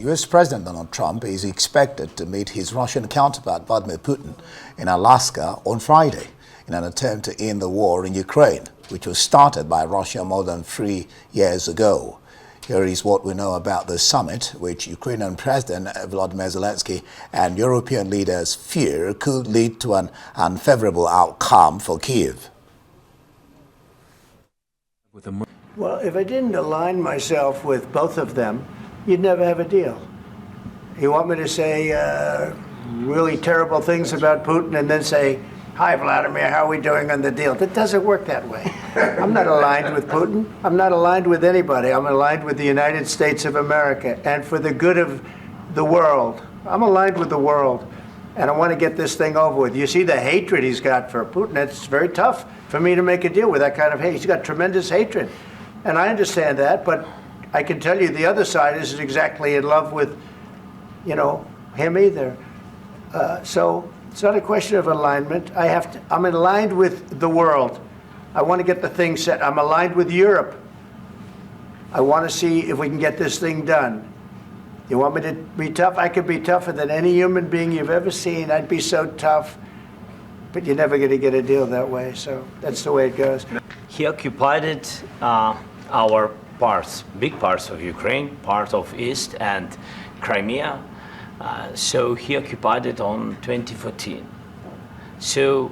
US President Donald Trump is expected to meet his Russian counterpart Vladimir Putin in Alaska on Friday in an attempt to end the war in Ukraine, which was started by Russia more than 3 years ago. Here is what we know about the summit, which Ukrainian President Volodymyr Zelensky and European leaders fear could lead to an unfavorable outcome for Kyiv. Well, if I didn't align myself with both of them, you'd never have a deal. You want me to say really terrible things about Putin and then say, "Hi, Vladimir, how are we doing on the deal?" That doesn't work that way. I'm not aligned with Putin. I'm not aligned with anybody. I'm aligned with the United States of America. And for the good of the world, I'm aligned with the world. And I want to get this thing over with. You see the hatred he's got for Putin. It's very tough for me to make a deal with that kind of hate. He's got tremendous hatred. And I understand that, but I can tell you the other side isn't exactly in love with, him either. So it's not a question of alignment. I'm aligned with the world. I want to get the thing set. I'm aligned with Europe. I want to see if we can get this thing done. You want me to be tough? I could be tougher than any human being you've ever seen. I'd be so tough. But you're never going to get a deal that way. So that's the way it goes. He occupied our parts, big parts of Ukraine, part of East and Crimea. So he occupied it on 2014. So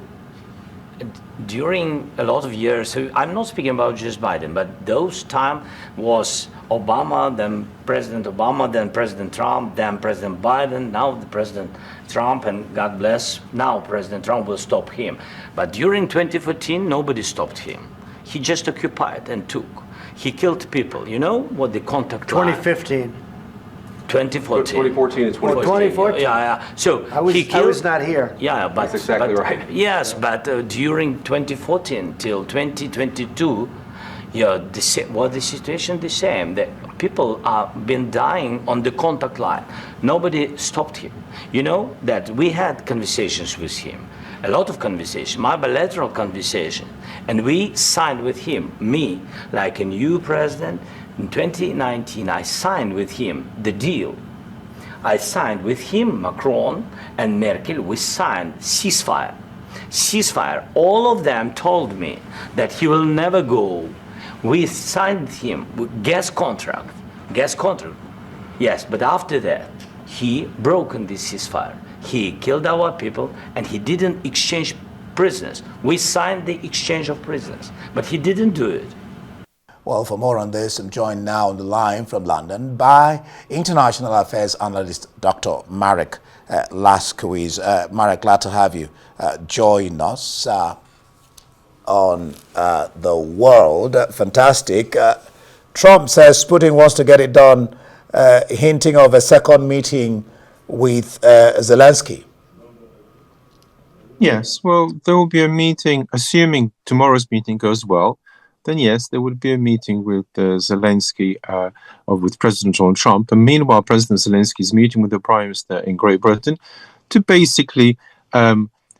during a lot of years, so I'm not speaking about just Biden, but those time was Obama, then President Obama, then President Trump, then President Biden, now the President Trump, and God bless, now President Trump will stop him. But during 2014, nobody stopped him. He just occupied and took. He killed people. You know what the contact 2015. 2014. 2014 and 2015. 2014. Yeah. So I was not here. Yeah, but that's exactly right. Yes, but during 2014 till 2022, the situation the same. The people have been dying on the contact line. Nobody stopped him. You know that we had conversations with him, a lot of conversation, my bilateral conversation, and we signed with him, me, like a new president. In 2019, I signed with him the deal. I signed with him, Macron and Merkel, we signed ceasefire. Ceasefire. All of them told me that he will never go. We signed with him with gas contract. Yes, but after that, he broken this ceasefire. He killed our people and he didn't exchange prisoners. We signed the exchange of prisoners, but he didn't do it. Well, for more on this, I'm joined now on the line from London by international affairs analyst Dr. Marek Laskiewicz. Marek, glad to have you join us on the world. Fantastic. Trump says Putin wants to get it done, hinting of a second meeting with Zelensky. Yes, well, there will be a meeting, assuming tomorrow's meeting goes well. Then yes, there would be a meeting with Zelensky or with President Donald Trump. And meanwhile, President Zelensky is meeting with the Prime Minister in Great Britain to basically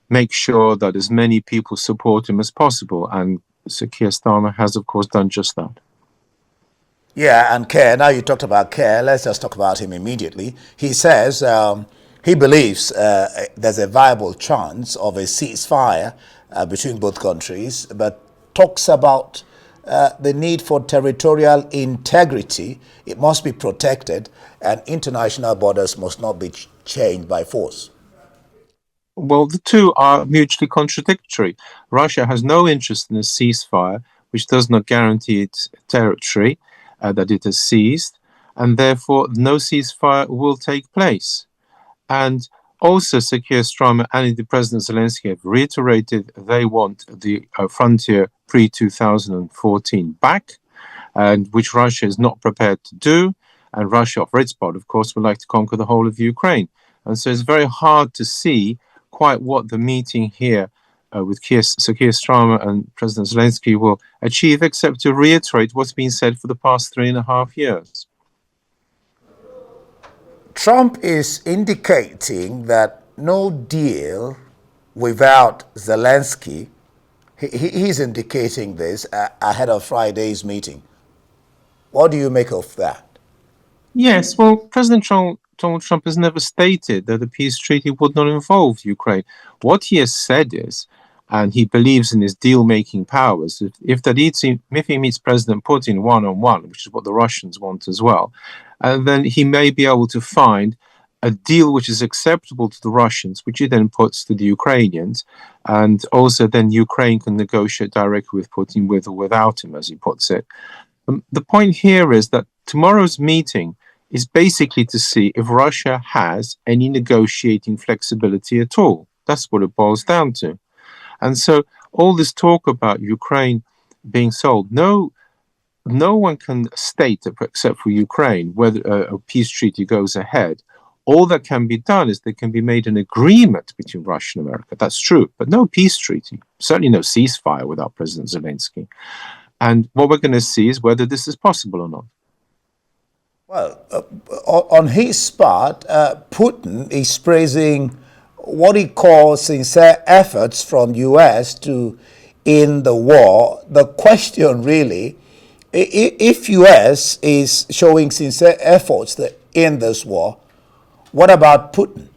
make sure that as many people support him as possible. And Sir Keir Starmer has, of course, done just that. Yeah, and Keir, now you talked about Keir, let's just talk about him immediately. He says he believes there's a viable chance of a ceasefire between both countries, but talks about the need for territorial integrity. It must be protected, and international borders must not be changed by force. Well, the two are mutually contradictory. Russia has no interest in a ceasefire, which does not guarantee its territory that it has seized, and therefore no ceasefire will take place. And also, Sir Keir Starmer and the President Zelensky have reiterated they want the frontier pre-2014 back, and which Russia is not prepared to do. And Russia, for its part, of course, would like to conquer the whole of Ukraine. And so it's very hard to see quite what the meeting here with Sir Keir Starmer and President Zelensky will achieve, except to reiterate what's been said for the past 3.5 years. Trump is indicating that no deal without Zelensky. He's indicating this ahead of Friday's meeting. What do you make of that? Yes, well, Donald Trump has never stated that a peace treaty would not involve Ukraine. What he has said is, and he believes in his deal-making powers, if he meets President Putin one-on-one, which is what the Russians want as well, then he may be able to find a deal which is acceptable to the Russians, which he then puts to the Ukrainians, and also then Ukraine can negotiate directly with Putin, with or without him, as he puts it. The point here is that tomorrow's meeting is basically to see if Russia has any negotiating flexibility at all. That's what it boils down to. And so all this talk about Ukraine being sold, no one can state, except for Ukraine, whether a peace treaty goes ahead. All that can be done is there can be made an agreement between Russia and America. That's true, but no peace treaty, certainly no ceasefire without President Zelensky. And what we're going to see is whether this is possible or not. Well, on his part, Putin is praising what he calls sincere efforts from U.S. to end the war. The question really, if U.S. is showing sincere efforts to end this war, what about Putin?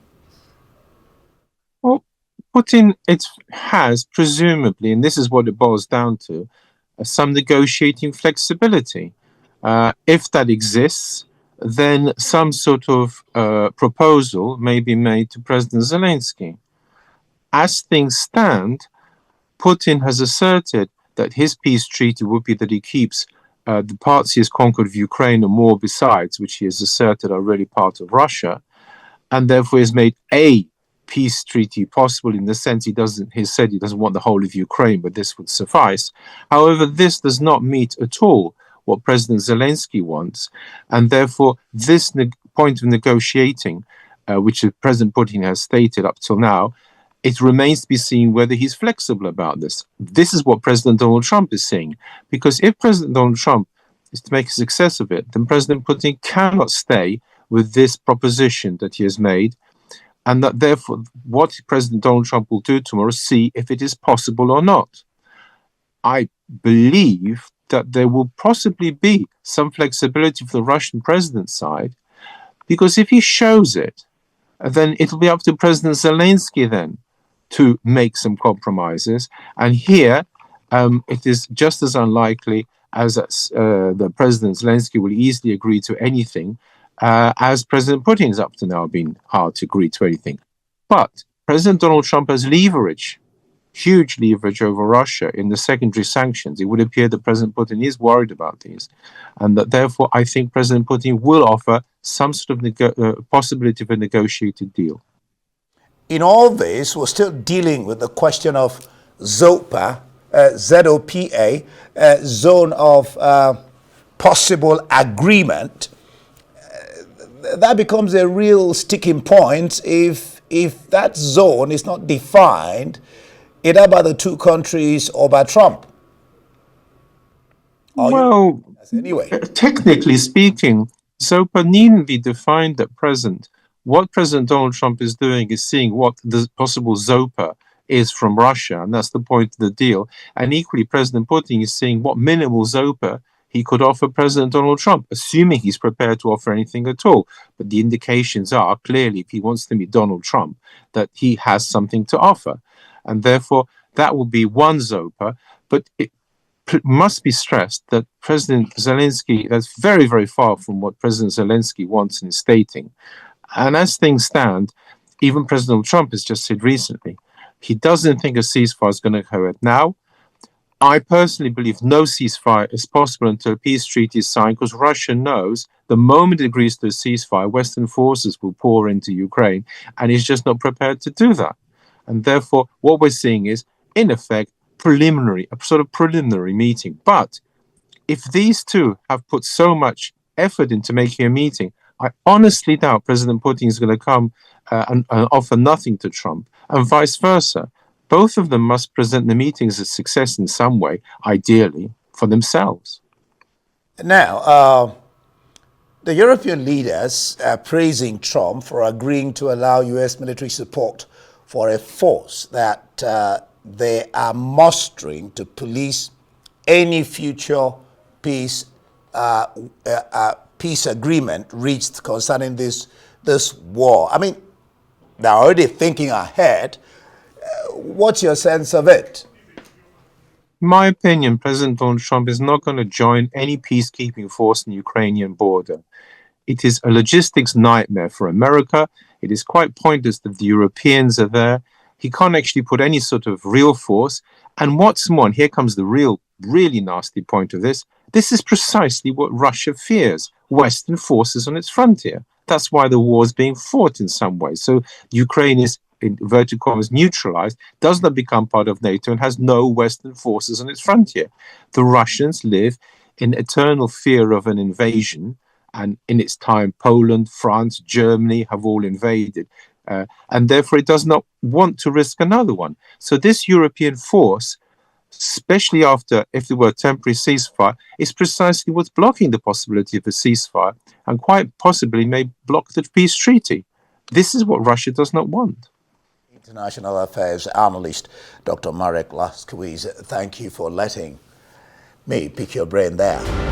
Well, Putin has presumably, and this is what it boils down to, some negotiating flexibility. If that exists, then some sort of proposal may be made to President Zelensky. As things stand, Putin has asserted that his peace treaty would be that he keeps the parts he has conquered of Ukraine and more besides, which he has asserted are really part of Russia, and therefore has made a peace treaty possible in the sense he said he doesn't want the whole of Ukraine, but this would suffice. However, this does not meet at all what President Zelensky wants, and therefore this point of negotiating, which President Putin has stated up till now, it remains to be seen whether he's flexible about this. This is what President Donald Trump is saying, because if President Donald Trump is to make a success of it, then President Putin cannot stay with this proposition that he has made, and that therefore what President Donald Trump will do tomorrow is see if it is possible or not. I believe that there will possibly be some flexibility for the Russian president's side, because if he shows it, then it'll be up to President Zelensky then to make some compromises. And here, it is just as unlikely as that President Zelensky will easily agree to anything, as President Putin has up to now been hard to agree to anything. But President Donald Trump has leverage, huge leverage over Russia in the secondary sanctions. It would appear that President Putin is worried about these, and that therefore I think President Putin will offer some sort of possibility of a negotiated deal. In all this, we're still dealing with the question of ZOPA, ZOPA, zone of possible agreement. That becomes a real sticking point if that zone is not defined either by the two countries or by Trump. Well, anyway, technically speaking, ZOPA needn't be defined at present. What President Donald Trump is doing is seeing what the possible ZOPA is from Russia, and that's the point of the deal. And equally, President Putin is seeing what minimal ZOPA he could offer President Donald Trump, assuming he's prepared to offer anything at all. But the indications are clearly, if he wants to meet Donald Trump, that he has something to offer. And therefore, that will be one ZOPA. But it must be stressed that President Zelensky, that's very, very far from what President Zelensky wants in stating. And as things stand, even President Trump has just said recently, he doesn't think a ceasefire is going to go ahead now. I personally believe no ceasefire is possible until a peace treaty is signed, because Russia knows the moment it agrees to a ceasefire, Western forces will pour into Ukraine, and is just not prepared to do that. And therefore, what we're seeing is, in effect, a sort of preliminary meeting. But if these two have put so much effort into making a meeting, I honestly doubt President Putin is going to come and offer nothing to Trump, and vice versa. Both of them must present the meeting as a success in some way, ideally, for themselves. Now, the European leaders are praising Trump for agreeing to allow U.S. military support for a force that they are mustering to police any future peace peace agreement reached concerning this war? I mean, they're already thinking ahead. What's your sense of it? In my opinion, President Donald Trump is not going to join any peacekeeping force in the Ukrainian border. It is a logistics nightmare for America. It is quite pointless that the Europeans are there. He can't actually put any sort of real force. And what's more, and here comes the really nasty point of this, this is precisely what Russia fears, Western forces on its frontier. That's why the war is being fought in some way. So Ukraine is, in inverted commas, neutralized, does not become part of NATO, and has no Western forces on its frontier. The Russians live in eternal fear of an invasion, and in its time, Poland, France, Germany have all invaded. And therefore, it does not want to risk another one. So this European force, especially after, if there were a temporary ceasefire, is precisely what's blocking the possibility of a ceasefire, and quite possibly may block the peace treaty. This is what Russia does not want. International Affairs analyst Dr. Marek Laskiewicz, thank you for letting me pick your brain there.